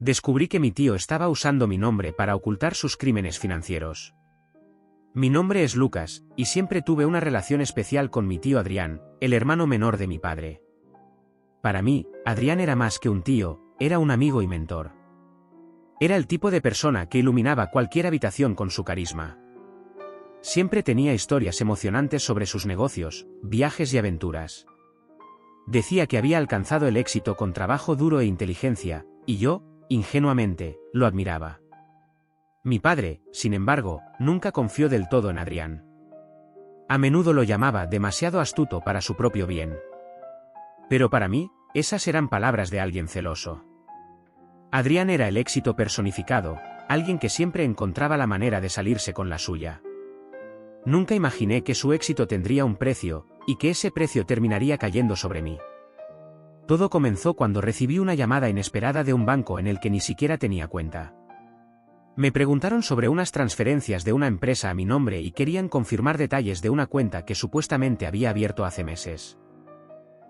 Descubrí que mi tío estaba usando mi nombre para ocultar sus crímenes financieros. Mi nombre es Lucas, y siempre tuve una relación especial con mi tío Adrián, el hermano menor de mi padre. Para mí, Adrián era más que un tío, era un amigo y mentor. Era el tipo de persona que iluminaba cualquier habitación con su carisma. Siempre tenía historias emocionantes sobre sus negocios, viajes y aventuras. Decía que había alcanzado el éxito con trabajo duro e inteligencia, y yo, ingenuamente, lo admiraba. Mi padre, sin embargo, nunca confió del todo en Adrián. A menudo lo llamaba demasiado astuto para su propio bien. Pero para mí, esas eran palabras de alguien celoso. Adrián era el éxito personificado, alguien que siempre encontraba la manera de salirse con la suya. Nunca imaginé que su éxito tendría un precio, y que ese precio terminaría cayendo sobre mí. Todo comenzó cuando recibí una llamada inesperada de un banco en el que ni siquiera tenía cuenta. Me preguntaron sobre unas transferencias de una empresa a mi nombre y querían confirmar detalles de una cuenta que supuestamente había abierto hace meses.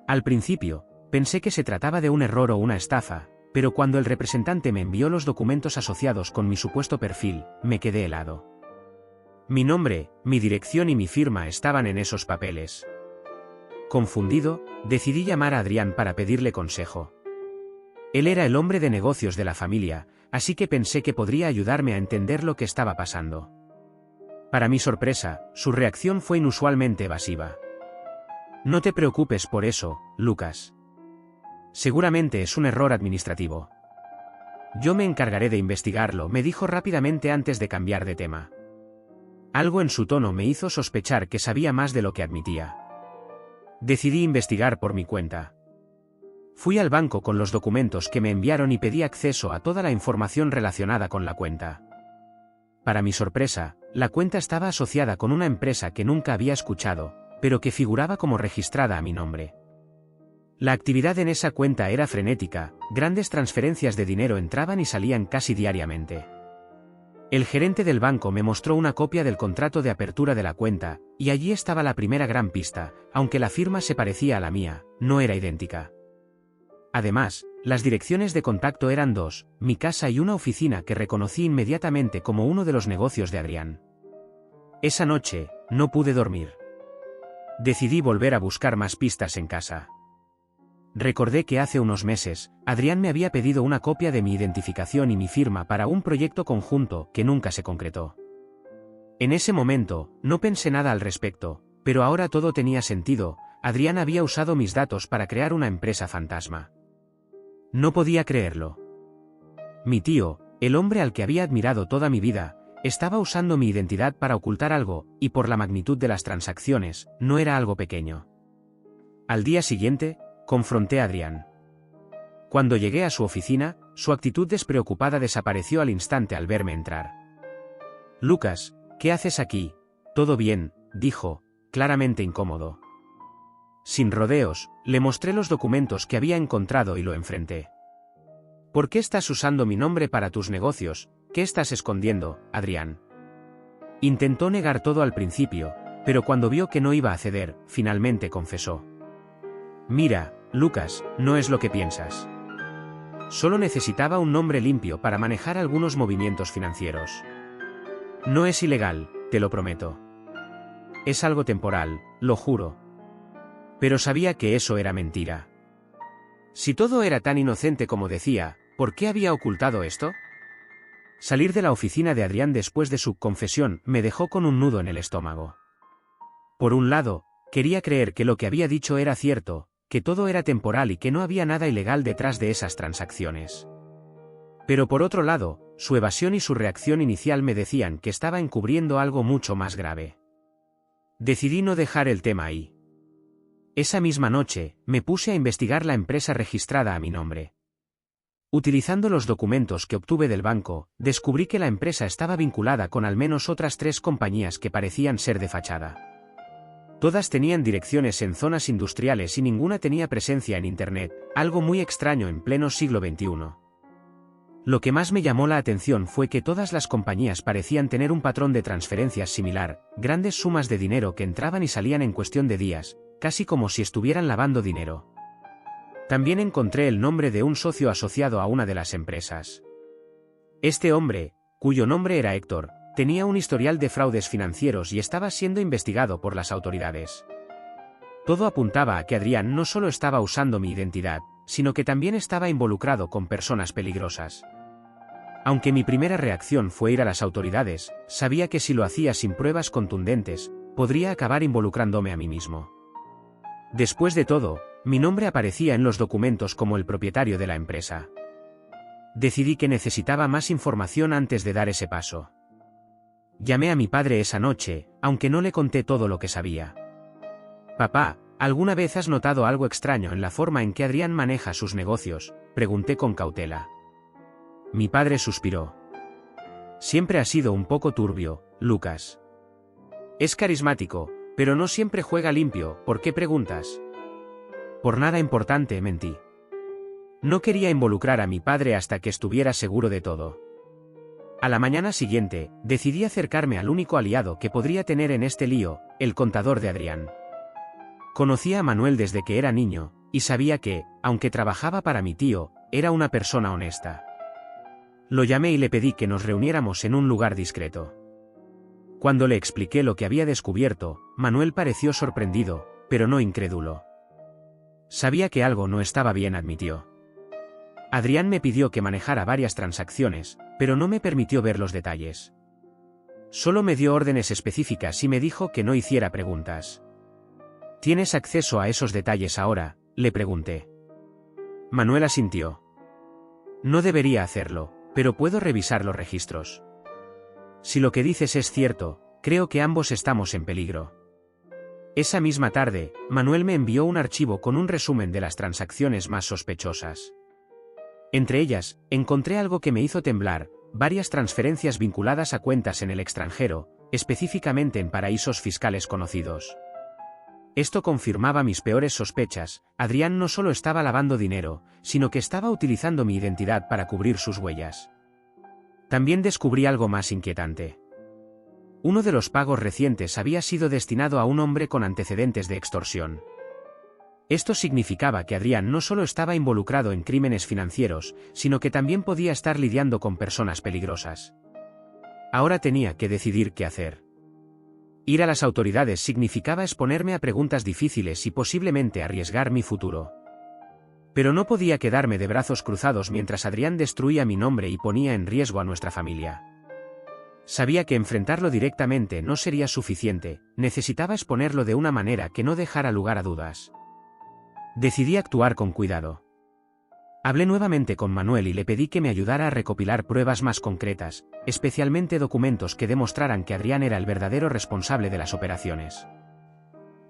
Al principio, pensé que se trataba de un error o una estafa, pero cuando el representante me envió los documentos asociados con mi supuesto perfil, me quedé helado. Mi nombre, mi dirección y mi firma estaban en esos papeles. Confundido, decidí llamar a Adrián para pedirle consejo. Él era el hombre de negocios de la familia, así que pensé que podría ayudarme a entender lo que estaba pasando. Para mi sorpresa, su reacción fue inusualmente evasiva. No te preocupes por eso, Lucas. Seguramente es un error administrativo. Yo me encargaré de investigarlo, me dijo rápidamente antes de cambiar de tema. Algo en su tono me hizo sospechar que sabía más de lo que admitía. Decidí investigar por mi cuenta. Fui al banco con los documentos que me enviaron y pedí acceso a toda la información relacionada con la cuenta. Para mi sorpresa, la cuenta estaba asociada con una empresa que nunca había escuchado, pero que figuraba como registrada a mi nombre. La actividad en esa cuenta era frenética, grandes transferencias de dinero entraban y salían casi diariamente. El gerente del banco me mostró una copia del contrato de apertura de la cuenta, y allí estaba la primera gran pista, aunque la firma se parecía a la mía, no era idéntica. Además, las direcciones de contacto eran dos, mi casa y una oficina que reconocí inmediatamente como uno de los negocios de Adrián. Esa noche, no pude dormir. Decidí volver a buscar más pistas en casa. Recordé que hace unos meses, Adrián me había pedido una copia de mi identificación y mi firma para un proyecto conjunto que nunca se concretó. En ese momento, no pensé nada al respecto, pero ahora todo tenía sentido. Adrián había usado mis datos para crear una empresa fantasma. No podía creerlo. Mi tío, el hombre al que había admirado toda mi vida, estaba usando mi identidad para ocultar algo, y por la magnitud de las transacciones, no era algo pequeño. Al día siguiente, confronté a Adrián. Cuando llegué a su oficina, su actitud despreocupada desapareció al instante al verme entrar. Lucas, ¿qué haces aquí? Todo bien, dijo, claramente incómodo. Sin rodeos, le mostré los documentos que había encontrado y lo enfrenté. ¿Por qué estás usando mi nombre para tus negocios? ¿Qué estás escondiendo, Adrián? Intentó negar todo al principio, pero cuando vio que no iba a ceder, finalmente confesó. Mira, Lucas, no es lo que piensas. Solo necesitaba un nombre limpio para manejar algunos movimientos financieros. No es ilegal, te lo prometo. Es algo temporal, lo juro. Pero sabía que eso era mentira. Si todo era tan inocente como decía, ¿por qué había ocultado esto? Salir de la oficina de Adrián después de su confesión me dejó con un nudo en el estómago. Por un lado, quería creer que lo que había dicho era cierto, que todo era temporal y que no había nada ilegal detrás de esas transacciones. Pero por otro lado, su evasión y su reacción inicial me decían que estaba encubriendo algo mucho más grave. Decidí no dejar el tema ahí. Esa misma noche, me puse a investigar la empresa registrada a mi nombre. Utilizando los documentos que obtuve del banco, descubrí que la empresa estaba vinculada con al menos otras 3 compañías que parecían ser de fachada. Todas tenían direcciones en zonas industriales y ninguna tenía presencia en Internet, algo muy extraño en pleno siglo XXI. Lo que más me llamó la atención fue que todas las compañías parecían tener un patrón de transferencias similar, grandes sumas de dinero que entraban y salían en cuestión de días, casi como si estuvieran lavando dinero. También encontré el nombre de un socio asociado a una de las empresas. Este hombre, cuyo nombre era Héctor, tenía un historial de fraudes financieros y estaba siendo investigado por las autoridades. Todo apuntaba a que Adrián no solo estaba usando mi identidad, sino que también estaba involucrado con personas peligrosas. Aunque mi primera reacción fue ir a las autoridades, sabía que si lo hacía sin pruebas contundentes, podría acabar involucrándome a mí mismo. Después de todo, mi nombre aparecía en los documentos como el propietario de la empresa. Decidí que necesitaba más información antes de dar ese paso. Llamé a mi padre esa noche, aunque no le conté todo lo que sabía. «Papá, ¿alguna vez has notado algo extraño en la forma en que Adrián maneja sus negocios?», pregunté con cautela. Mi padre suspiró. «Siempre ha sido un poco turbio, Lucas. Es carismático, pero no siempre juega limpio. ¿Por qué preguntas?». «Por nada importante», mentí. No quería involucrar a mi padre hasta que estuviera seguro de todo. A la mañana siguiente, decidí acercarme al único aliado que podría tener en este lío, el contador de Adrián. Conocía a Manuel desde que era niño, y sabía que, aunque trabajaba para mi tío, era una persona honesta. Lo llamé y le pedí que nos reuniéramos en un lugar discreto. Cuando le expliqué lo que había descubierto, Manuel pareció sorprendido, pero no incrédulo. Sabía que algo no estaba bien, admitió. Adrián me pidió que manejara varias transacciones, pero no me permitió ver los detalles. Solo me dio órdenes específicas y me dijo que no hiciera preguntas. «¿Tienes acceso a esos detalles ahora?», le pregunté. Manuel asintió. «No debería hacerlo, pero puedo revisar los registros. Si lo que dices es cierto, creo que ambos estamos en peligro». Esa misma tarde, Manuel me envió un archivo con un resumen de las transacciones más sospechosas. Entre ellas, encontré algo que me hizo temblar: varias transferencias vinculadas a cuentas en el extranjero, específicamente en paraísos fiscales conocidos. Esto confirmaba mis peores sospechas. Adrián no solo estaba lavando dinero, sino que estaba utilizando mi identidad para cubrir sus huellas. También descubrí algo más inquietante. Uno de los pagos recientes había sido destinado a un hombre con antecedentes de extorsión. Esto significaba que Adrián no solo estaba involucrado en crímenes financieros, sino que también podía estar lidiando con personas peligrosas. Ahora tenía que decidir qué hacer. Ir a las autoridades significaba exponerme a preguntas difíciles y posiblemente arriesgar mi futuro. Pero no podía quedarme de brazos cruzados mientras Adrián destruía mi nombre y ponía en riesgo a nuestra familia. Sabía que enfrentarlo directamente no sería suficiente, necesitaba exponerlo de una manera que no dejara lugar a dudas. Decidí actuar con cuidado. Hablé nuevamente con Manuel y le pedí que me ayudara a recopilar pruebas más concretas, especialmente documentos que demostraran que Adrián era el verdadero responsable de las operaciones.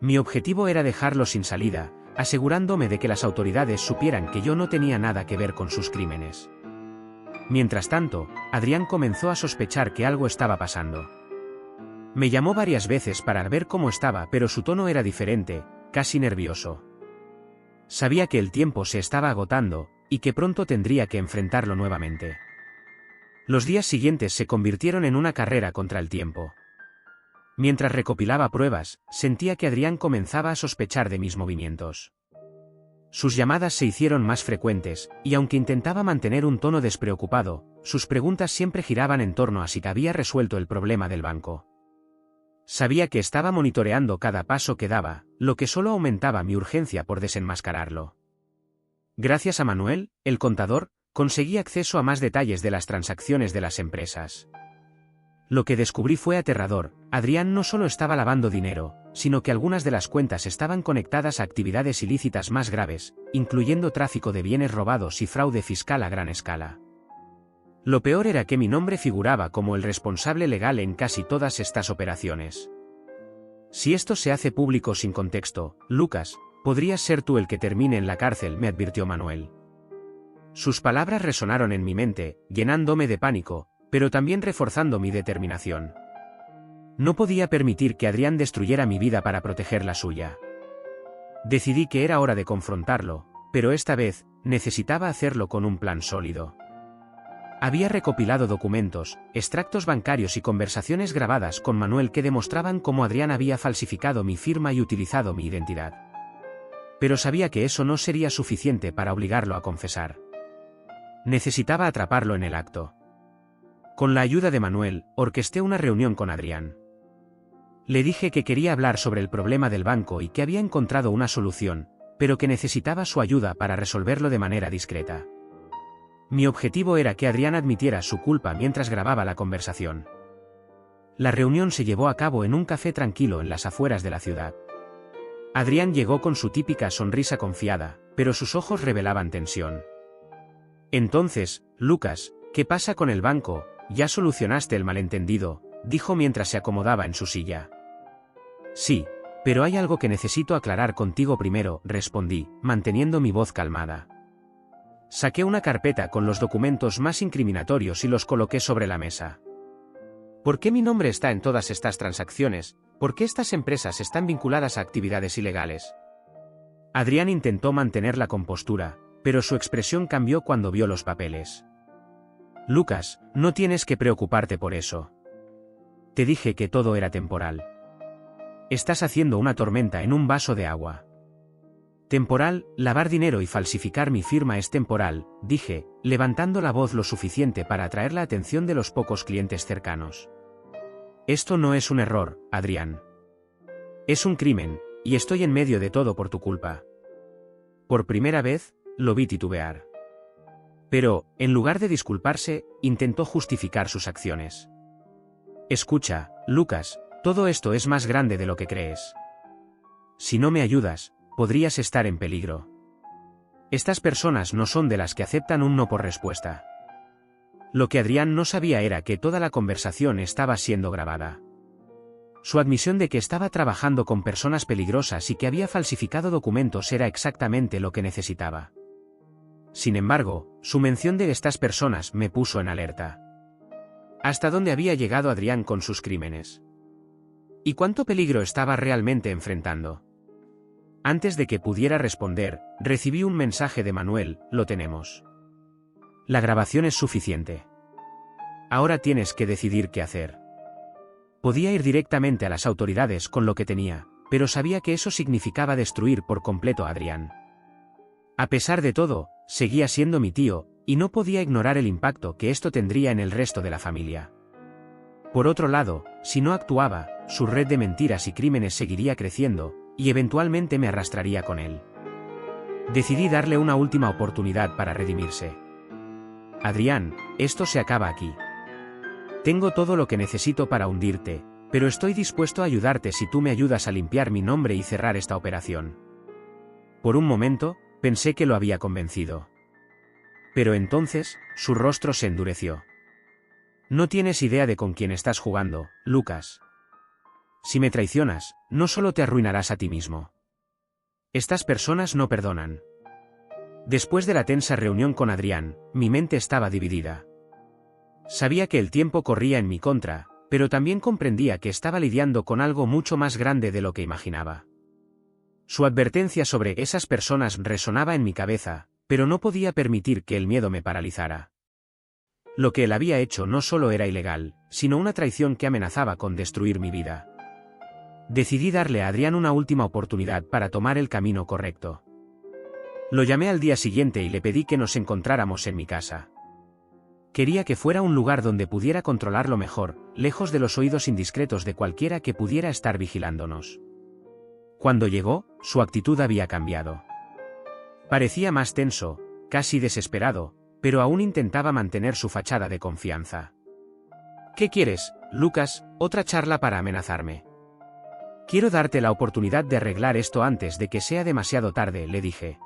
Mi objetivo era dejarlo sin salida, asegurándome de que las autoridades supieran que yo no tenía nada que ver con sus crímenes. Mientras tanto, Adrián comenzó a sospechar que algo estaba pasando. Me llamó varias veces para ver cómo estaba, pero su tono era diferente, casi nervioso. Sabía que el tiempo se estaba agotando, y que pronto tendría que enfrentarlo nuevamente. Los días siguientes se convirtieron en una carrera contra el tiempo. Mientras recopilaba pruebas, sentía que Adrián comenzaba a sospechar de mis movimientos. Sus llamadas se hicieron más frecuentes, y aunque intentaba mantener un tono despreocupado, sus preguntas siempre giraban en torno a si había resuelto el problema del banco. Sabía que estaba monitoreando cada paso que daba, lo que solo aumentaba mi urgencia por desenmascararlo. Gracias a Manuel, el contador, conseguí acceso a más detalles de las transacciones de las empresas. Lo que descubrí fue aterrador: Adrián no solo estaba lavando dinero, sino que algunas de las cuentas estaban conectadas a actividades ilícitas más graves, incluyendo tráfico de bienes robados y fraude fiscal a gran escala. Lo peor era que mi nombre figuraba como el responsable legal en casi todas estas operaciones. Si esto se hace público sin contexto, Lucas, podrías ser tú el que termine en la cárcel, me advirtió Manuel. Sus palabras resonaron en mi mente, llenándome de pánico, pero también reforzando mi determinación. No podía permitir que Adrián destruyera mi vida para proteger la suya. Decidí que era hora de confrontarlo, pero esta vez, necesitaba hacerlo con un plan sólido. Había recopilado documentos, extractos bancarios y conversaciones grabadas con Manuel que demostraban cómo Adrián había falsificado mi firma y utilizado mi identidad. pero sabía que eso no sería suficiente para obligarlo a confesar. Necesitaba atraparlo en el acto. Con la ayuda de Manuel, orquesté una reunión con Adrián. Le dije que quería hablar sobre el problema del banco y que había encontrado una solución, pero que necesitaba su ayuda para resolverlo de manera discreta. Mi objetivo era que Adrián admitiera su culpa mientras grababa la conversación. La reunión se llevó a cabo en un café tranquilo en las afueras de la ciudad. Adrián llegó con su típica sonrisa confiada, pero sus ojos revelaban tensión. Entonces, Lucas, ¿qué pasa con el banco? ¿Ya solucionaste el malentendido?, dijo mientras se acomodaba en su silla. Sí, pero hay algo que necesito aclarar contigo primero, respondí, manteniendo mi voz calmada. Saqué una carpeta con los documentos más incriminatorios y los coloqué sobre la mesa. ¿Por qué mi nombre está en todas estas transacciones? ¿Por qué estas empresas están vinculadas a actividades ilegales? Adrián intentó mantener la compostura, pero su expresión cambió cuando vio los papeles. Lucas, no tienes que preocuparte por eso. Te dije que todo era temporal. Estás haciendo una tormenta en un vaso de agua. Temporal, lavar dinero y falsificar mi firma es temporal, dije, levantando la voz lo suficiente para atraer la atención de los pocos clientes cercanos. Esto no es un error, Adrián. Es un crimen, y estoy en medio de todo por tu culpa. Por primera vez, lo vi titubear. Pero, en lugar de disculparse, intentó justificar sus acciones. Escucha, Lucas, todo esto es más grande de lo que crees. Si no me ayudas, podrías estar en peligro. Estas personas no son de las que aceptan un no por respuesta. Lo que Adrián no sabía era que toda la conversación estaba siendo grabada. Su admisión de que estaba trabajando con personas peligrosas y que había falsificado documentos era exactamente lo que necesitaba. Sin embargo, su mención de estas personas me puso en alerta. ¿Hasta dónde había llegado Adrián con sus crímenes? ¿Y cuánto peligro estaba realmente enfrentando? Antes de que pudiera responder, recibí un mensaje de Manuel: lo tenemos. La grabación es suficiente. Ahora tienes que decidir qué hacer. Podía ir directamente a las autoridades con lo que tenía, pero sabía que eso significaba destruir por completo a Adrián. A pesar de todo, seguía siendo mi tío, y no podía ignorar el impacto que esto tendría en el resto de la familia. Por otro lado, si no actuaba, su red de mentiras y crímenes seguiría creciendo, y eventualmente me arrastraría con él. Decidí darle una última oportunidad para redimirse. Adrián, esto se acaba aquí. Tengo todo lo que necesito para hundirte, pero estoy dispuesto a ayudarte si tú me ayudas a limpiar mi nombre y cerrar esta operación. Por un momento, pensé que lo había convencido. Pero entonces, su rostro se endureció. No tienes idea de con quién estás jugando, Lucas. Si me traicionas, no solo te arruinarás a ti mismo. Estas personas no perdonan. Después de la tensa reunión con Adrián, mi mente estaba dividida. Sabía que el tiempo corría en mi contra, pero también comprendía que estaba lidiando con algo mucho más grande de lo que imaginaba. Su advertencia sobre esas personas resonaba en mi cabeza, pero no podía permitir que el miedo me paralizara. Lo que él había hecho no solo era ilegal, sino una traición que amenazaba con destruir mi vida. Decidí darle a Adrián una última oportunidad para tomar el camino correcto. Lo llamé al día siguiente y le pedí que nos encontráramos en mi casa. Quería que fuera un lugar donde pudiera controlarlo mejor, lejos de los oídos indiscretos de cualquiera que pudiera estar vigilándonos. Cuando llegó, su actitud había cambiado. Parecía más tenso, casi desesperado, pero aún intentaba mantener su fachada de confianza. ¿Qué quieres, Lucas? ¿Otra charla para amenazarme? Quiero darte la oportunidad de arreglar esto antes de que sea demasiado tarde, le dije.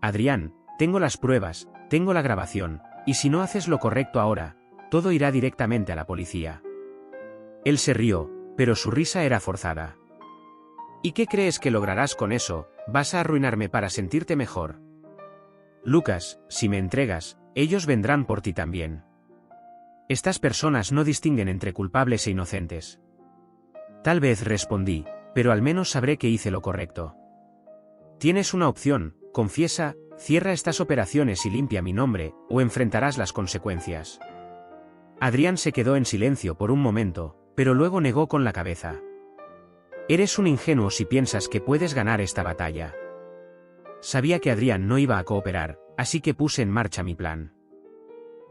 Adrián, tengo las pruebas, tengo la grabación, y si no haces lo correcto ahora, todo irá directamente a la policía. Él se rió, pero su risa era forzada. ¿Y qué crees que lograrás con eso? ¿Vas a arruinarme para sentirte mejor? Lucas, si me entregas, ellos vendrán por ti también. Estas personas no distinguen entre culpables e inocentes. Tal vez, respondí, pero al menos sabré que hice lo correcto. Tienes una opción, confiesa, cierra estas operaciones y limpia mi nombre, o enfrentarás las consecuencias. Adrián se quedó en silencio por un momento, pero luego negó con la cabeza. Eres un ingenuo si piensas que puedes ganar esta batalla. sabía que Adrián no iba a cooperar, así que puse en marcha mi plan.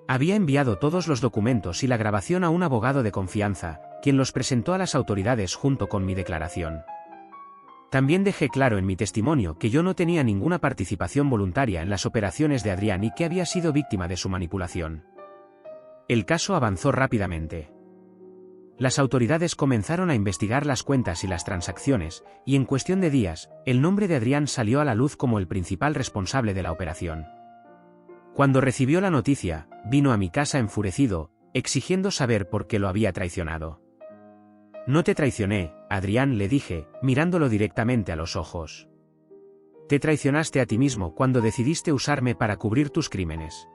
Había enviado todos los documentos y la grabación a un abogado de confianza, quien los presentó a las autoridades junto con mi declaración. También dejé claro en mi testimonio que yo no tenía ninguna participación voluntaria en las operaciones de Adrián y que había sido víctima de su manipulación. El caso avanzó rápidamente. Las autoridades comenzaron a investigar las cuentas y las transacciones, y en cuestión de días, el nombre de Adrián salió a la luz como el principal responsable de la operación. Cuando recibió la noticia, vino a mi casa enfurecido, exigiendo saber por qué lo había traicionado. No te traicioné, Adrián, le dije, mirándolo directamente a los ojos. Te traicionaste a ti mismo cuando decidiste usarme para cubrir tus crímenes.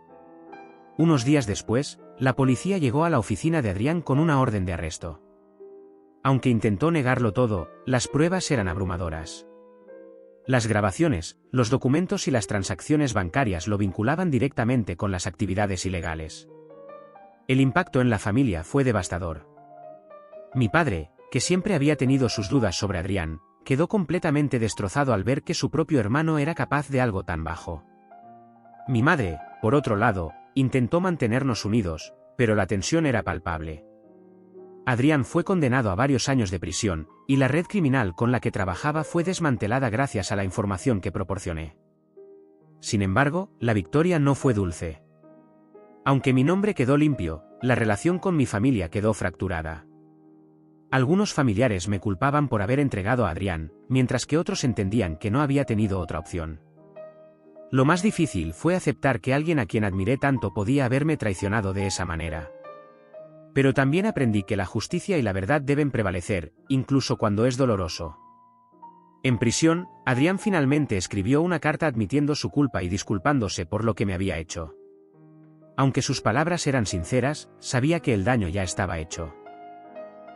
Unos días después, la policía llegó a la oficina de Adrián con una orden de arresto. Aunque intentó negarlo todo, las pruebas eran abrumadoras. Las grabaciones, los documentos y las transacciones bancarias lo vinculaban directamente con las actividades ilegales. El impacto en la familia fue devastador. Mi padre, que siempre había tenido sus dudas sobre Adrián, quedó completamente destrozado al ver que su propio hermano era capaz de algo tan bajo. Mi madre, por otro lado, intentó mantenernos unidos, pero la tensión era palpable. Adrián fue condenado a varios años de prisión, y la red criminal con la que trabajaba fue desmantelada gracias a la información que proporcioné. Sin embargo, la victoria no fue dulce. Aunque mi nombre quedó limpio, la relación con mi familia quedó fracturada. Algunos familiares me culpaban por haber entregado a Adrián, mientras que otros entendían que no había tenido otra opción. Lo más difícil fue aceptar que alguien a quien admiré tanto podía haberme traicionado de esa manera. Pero también aprendí que la justicia y la verdad deben prevalecer, incluso cuando es doloroso. En prisión, Adrián finalmente escribió una carta admitiendo su culpa y disculpándose por lo que me había hecho. Aunque sus palabras eran sinceras, sabía que el daño ya estaba hecho.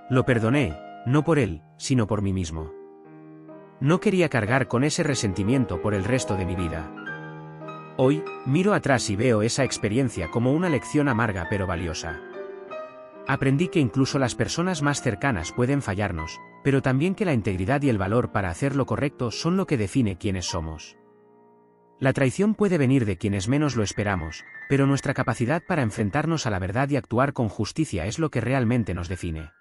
Lo perdoné, no por él, sino por mí mismo. No quería cargar con ese resentimiento por el resto de mi vida. Hoy, miro atrás y veo esa experiencia como una lección amarga pero valiosa. Aprendí que incluso las personas más cercanas pueden fallarnos, pero también que la integridad y el valor para hacer lo correcto son lo que define quiénes somos. La traición puede venir de quienes menos lo esperamos, pero nuestra capacidad para enfrentarnos a la verdad y actuar con justicia es lo que realmente nos define.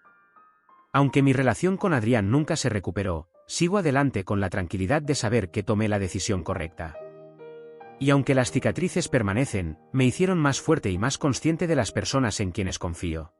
Aunque mi relación con Adrián nunca se recuperó, sigo adelante con la tranquilidad de saber que tomé la decisión correcta. Y aunque las cicatrices permanecen, me hicieron más fuerte y más consciente de las personas en quienes confío.